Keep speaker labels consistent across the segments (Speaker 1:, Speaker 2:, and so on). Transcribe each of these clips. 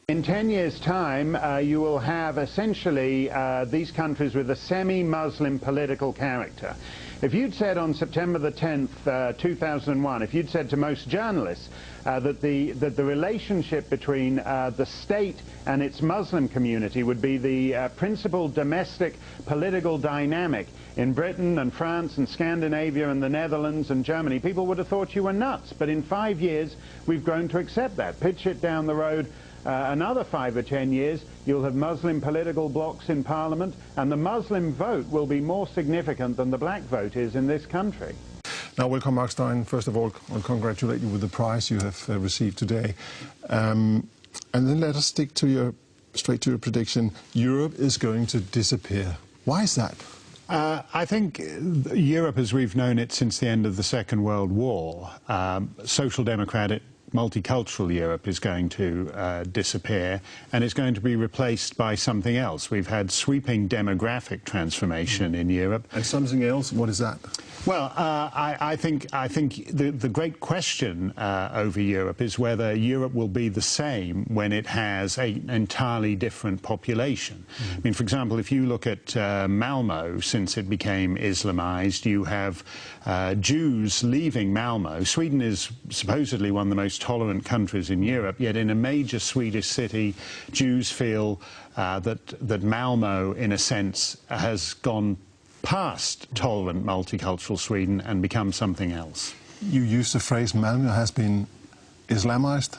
Speaker 1: In 10 years' time, you will have essentially these countries with a semi-Muslim political character. If you'd said on September the 10th, 2001, if you'd said to most journalists that the relationship between the state and its Muslim community would be the principal domestic political dynamic in Britain and France and Scandinavia and the Netherlands and Germany, people would have thought you were nuts. But in 5 years, we've grown to accept that. Pitch it down the road. Another 5 or 10 years, you'll have Muslim political blocs in Parliament, and the Muslim vote will be more significant than the black vote is in this country.
Speaker 2: Now, welcome, Mark Steyn. First of all, I'll congratulate you with the prize you have received today. And then let us stick to straight to your prediction. Europe is going to disappear. Why is that?
Speaker 1: I think Europe, as we've known it since the end of the Second World War, social democratic, multicultural Europe is going to disappear, and it's going to be replaced by something else. We've had sweeping demographic transformation in Europe.
Speaker 2: And something else, what is that?
Speaker 1: Well, I think the great question over Europe is whether Europe will be the same when it has an entirely different population. I mean, for example, if you look at Malmo, since it became Islamized, you have Jews leaving Malmo. Sweden is supposedly one of the most tolerant countries in Europe, yet in a major Swedish city, Jews feel that Malmo, in a sense, has gone past tolerant multicultural Sweden and become something else.
Speaker 2: You used the phrase Malmo has been Islamized?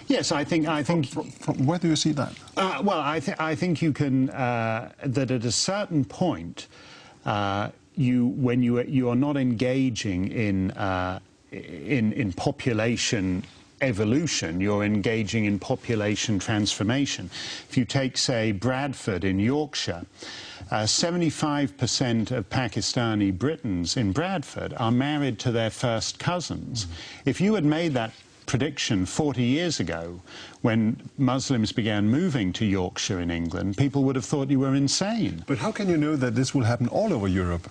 Speaker 1: Yes, I think.
Speaker 2: From where do you see that?
Speaker 1: Well, I think you can that at a certain point, when you are not engaging in population evolution, you're engaging in population transformation. If you take, say, Bradford in Yorkshire, 75% of Pakistani Britons in Bradford are married to their first cousins. If you had made that prediction 40 years ago, when Muslims began moving to Yorkshire in England, people would have thought you were insane.
Speaker 2: But how can you know that this will happen all over Europe?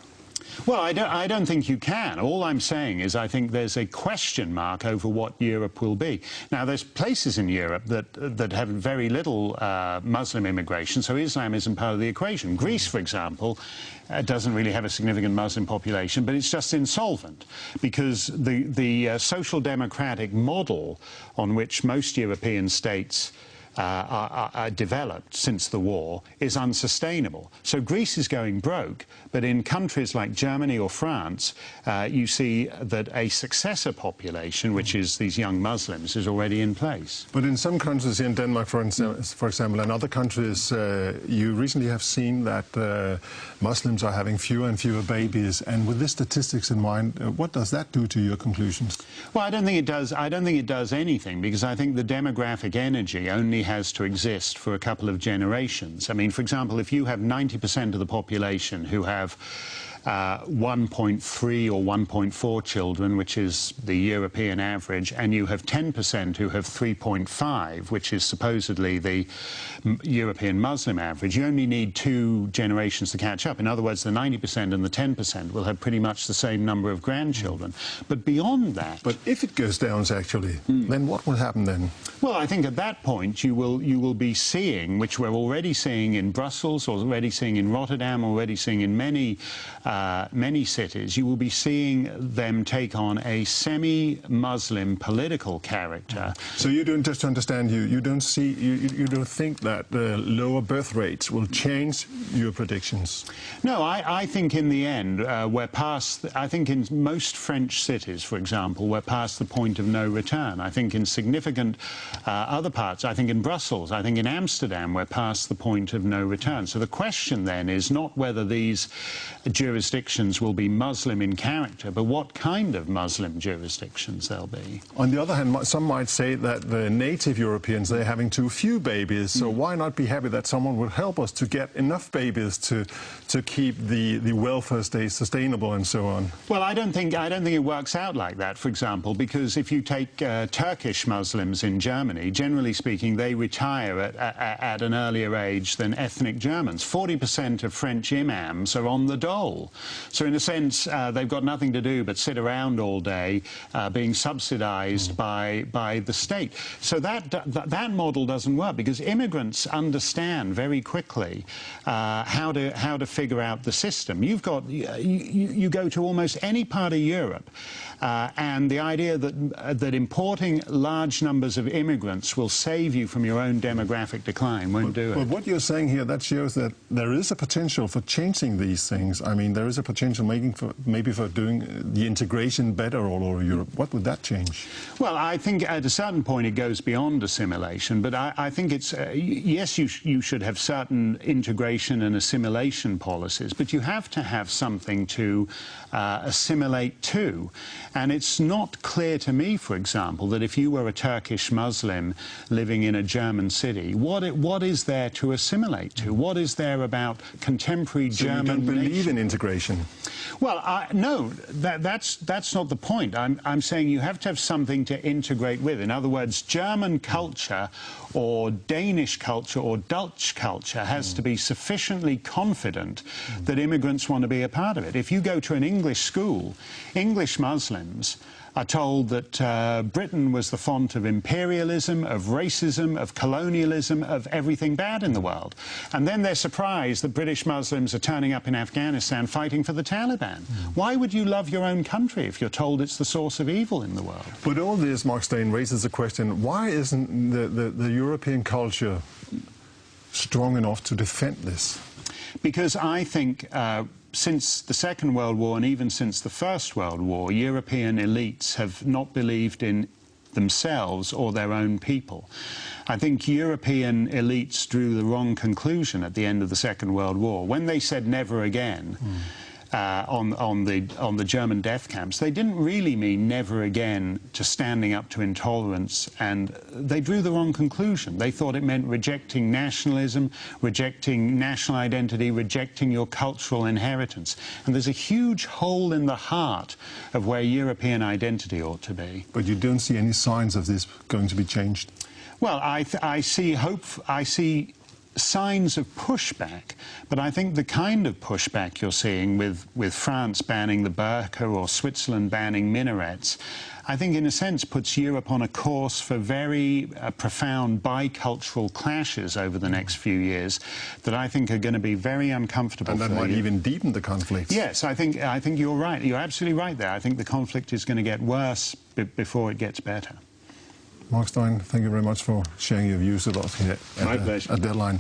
Speaker 1: Well, I don't think you can. All I'm saying is I think there's a question mark over what Europe will be. Now, there's places in Europe that have very little Muslim immigration, so Islam isn't part of the equation. Greece, for example, doesn't really have a significant Muslim population, but it's just insolvent because the social democratic model on which most European states are developed since the war is unsustainable. So Greece is going broke, but in countries like Germany or France, you see that a successor population, which is these young Muslims, is already in place.
Speaker 2: But in some countries, in Denmark, for example, and other countries, you recently have seen that Muslims are having fewer and fewer babies. And with these statistics in mind, what does that do to your conclusions?
Speaker 1: Well, I don't think it does. I don't think it does anything, because I think the demographic energy only has to exist for a couple of generations. I mean, for example, if you have 90% of the population who have 1.3 or 1.4 children, which is the European average, and you have 10% who have 3.5, which is supposedly the European Muslim average, you only need 2 generations to catch up. In other words, the 90% and the 10% will have pretty much the same number of grandchildren. But beyond that...
Speaker 2: But if it goes down, actually, then what will happen then?
Speaker 1: Well, I think at that point you will be seeing, which we're already seeing in Brussels, already seeing in Rotterdam, already seeing in many cities, you will be seeing them take on a semi-Muslim political character.
Speaker 2: So you don't, just to understand you don't see, you don't think that the lower birth rates will change your predictions?
Speaker 1: No, I think in the end we're past, I think in most French cities, for example, we're past the point of no return. I think in significant other parts, I think in Brussels, I think in Amsterdam, we're past the point of no return. So the question then is not whether these jurisdictions will be Muslim in character, but what kind of Muslim jurisdictions they'll be.
Speaker 2: On the other hand, some might say that the native Europeans, they're having too few babies, so why not be happy that someone would help us to get enough babies to keep the welfare state sustainable and so on?
Speaker 1: Well, I don't think it works out like that, for example, because if you take Turkish Muslims in Germany, generally speaking, they retire at an earlier age than ethnic Germans. 40% of French imams are on the dole. school. So in a sense, they've got nothing to do but sit around all day, being subsidized by the state. So that model doesn't work, because immigrants understand very quickly how to figure out the system. You go to almost any part of Europe, and the idea that importing large numbers of immigrants will save you from your own demographic decline won't do it.
Speaker 2: But what you're saying here, that shows that there is a potential for changing these things. I mean, there is a potential maybe for doing the integration better all over Europe. What would that change?
Speaker 1: Well, I think at a certain point it goes beyond assimilation, but I think it's, yes, you should have certain integration and assimilation policies, but you have to have something to assimilate to. And it's not clear to me, for example, that if you were a Turkish Muslim living in a German city, what is there to assimilate to? What is there about contemporary German
Speaker 2: you don't believe
Speaker 1: nation?
Speaker 2: in integration?
Speaker 1: Well, no, that's not the point. I'm saying you have to have something to integrate with. In other words, German culture or Danish culture or Dutch culture has to be sufficiently confident that immigrants want to be a part of it. If you go to an English school, English Muslims are told that Britain was the font of imperialism, of racism, of colonialism, of everything bad in the world. And then they're surprised that British Muslims are turning up in Afghanistan fighting for the Taliban. Why would you love your own country if you're told it's the source of evil in the world?
Speaker 2: But all this, Mark Steyn, raises the question, why isn't the European culture strong enough to defend this?
Speaker 1: Because I think since the Second World War and even since the First World War, European elites have not believed in themselves or their own people. I think European elites drew the wrong conclusion at the end of the Second World War. When they said never again on the German death camps, they didn't really mean never again to standing up to intolerance, and they drew the wrong conclusion. They thought it meant rejecting nationalism, rejecting national identity, rejecting your cultural inheritance. And there's a huge hole in the heart of where European identity ought to be.
Speaker 2: But you don't see any signs of this going to be changed?
Speaker 1: Well, I see signs of pushback, but I think the kind of pushback you're seeing with France banning the burqa or Switzerland banning minarets, I think in a sense puts Europe on a course for very profound bicultural clashes over the next few years that I think are going to be very uncomfortable.
Speaker 2: And that might even deepen the conflict.
Speaker 1: Yes, I think you're right. You're absolutely right there. I think the conflict is going to get worse before it gets better.
Speaker 2: Mark Steyn, thank you very much for sharing your views with us here
Speaker 1: My pleasure.
Speaker 2: at Deadline.